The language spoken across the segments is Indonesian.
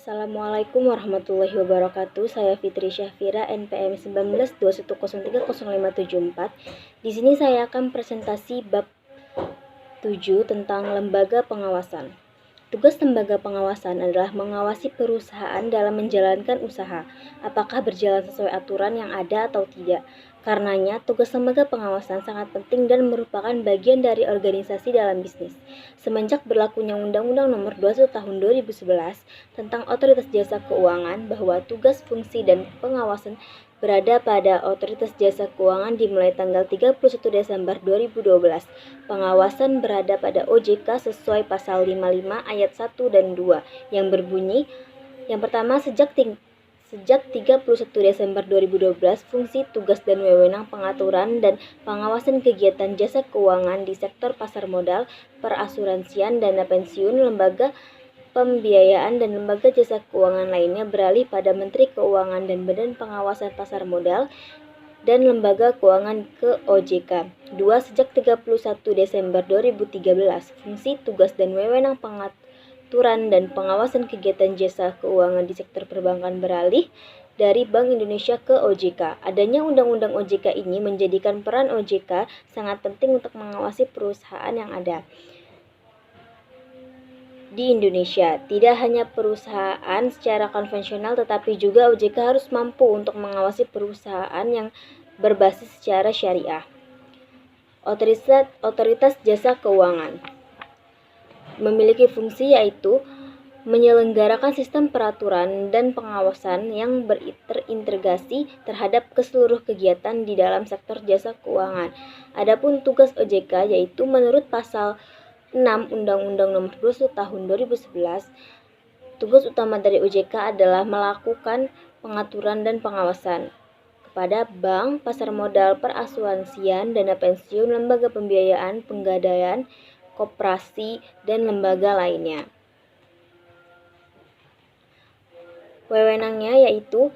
Assalamualaikum warahmatullahi wabarakatuh. Saya Fitri Syafira, NPM 1921030574. Di sini saya akan presentasi bab 7 tentang lembaga pengawasan. Tugas lembaga pengawasan adalah mengawasi perusahaan dalam menjalankan usaha, apakah berjalan sesuai aturan yang ada atau tidak. Karenanya, tugas lembaga pengawasan sangat penting dan merupakan bagian dari organisasi dalam bisnis. Semenjak berlakunya Undang-Undang Nomor 21 Tahun 2011 tentang Otoritas Jasa Keuangan, bahwa tugas, fungsi, dan pengawasan berada pada Otoritas Jasa Keuangan dimulai tanggal 31 Desember 2012. Pengawasan berada pada OJK sesuai pasal 55 ayat 1 dan 2 yang berbunyi, yang pertama, sejak 31 Desember 2012, fungsi, tugas, dan wewenang pengaturan dan pengawasan kegiatan jasa keuangan di sektor pasar modal, perasuransian, dana pensiun, lembaga pembiayaan, dan lembaga jasa keuangan lainnya beralih pada Menteri Keuangan dan Badan Pengawasan Pasar Modal dan Lembaga Keuangan ke OJK. 2. Sejak 31 Desember 2013, fungsi, tugas, dan wewenang pengaturan dan pengawasan kegiatan jasa keuangan di sektor perbankan beralih dari Bank Indonesia ke OJK. Adanya Undang-Undang OJK ini menjadikan peran OJK sangat penting untuk mengawasi perusahaan yang ada di Indonesia. Tidak hanya perusahaan secara konvensional, tetapi juga OJK harus mampu untuk mengawasi perusahaan yang berbasis secara syariah. Otoritas Jasa Keuangan memiliki fungsi yaitu menyelenggarakan sistem peraturan dan pengawasan yang terintegrasi terhadap keseluruh kegiatan di dalam sektor jasa keuangan. Adapun tugas OJK yaitu menurut pasal 6 Undang-Undang Nomor 21 Tahun 2011, tugas utama dari OJK adalah melakukan pengaturan dan pengawasan kepada bank, pasar modal, perasuransian, dana pensiun, lembaga pembiayaan, penggadaian, koperasi, dan lembaga lainnya. Wewenangnya yaitu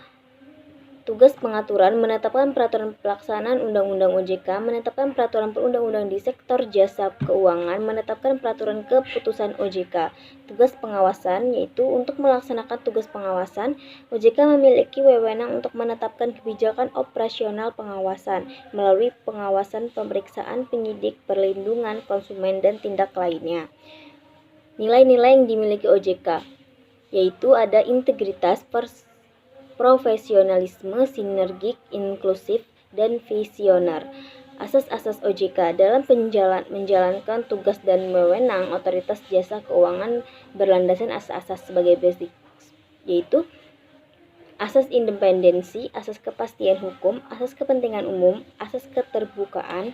tugas pengaturan, menetapkan peraturan pelaksanaan Undang-Undang OJK, menetapkan peraturan perundang-undang di sektor jasa keuangan, menetapkan peraturan keputusan OJK. Tugas pengawasan yaitu untuk melaksanakan tugas pengawasan, OJK memiliki wewenang untuk menetapkan kebijakan operasional pengawasan melalui pengawasan, pemeriksaan, penyidik, perlindungan konsumen, dan tindak lainnya. Nilai-nilai yang dimiliki OJK yaitu ada integritas, profesionalisme, sinergik, inklusif, dan visioner. Asas-asas OJK dalam menjalankan tugas dan wewenang otoritas jasa keuangan berlandaskan asas-asas sebagai basic, yaitu asas independensi, asas kepastian hukum, asas kepentingan umum, asas keterbukaan,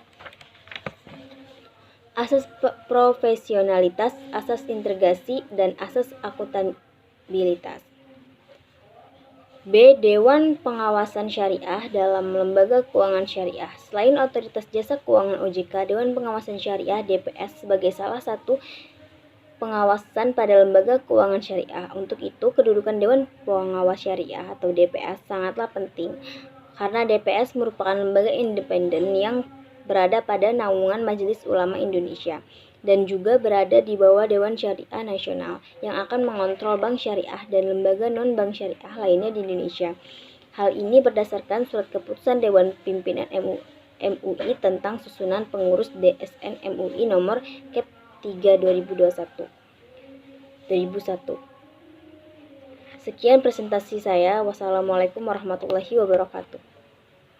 asas profesionalitas, asas integrasi, dan asas akuntabilitas. B. Dewan Pengawasan Syariah dalam lembaga keuangan syariah. Selain Otoritas Jasa Keuangan OJK, Dewan Pengawasan Syariah DPS sebagai salah satu pengawasan pada lembaga keuangan syariah. Untuk itu, kedudukan Dewan Pengawas Syariah atau DPS sangatlah penting karena DPS merupakan lembaga independen yang berada pada naungan Majelis Ulama Indonesia dan juga berada di bawah Dewan Syariah Nasional yang akan mengontrol bank syariah dan lembaga non-bank syariah lainnya di Indonesia. Hal ini berdasarkan surat keputusan Dewan Pimpinan MUI tentang susunan pengurus DSN MUI nomor Kep 3 2001. Sekian presentasi saya. Wassalamualaikum warahmatullahi wabarakatuh.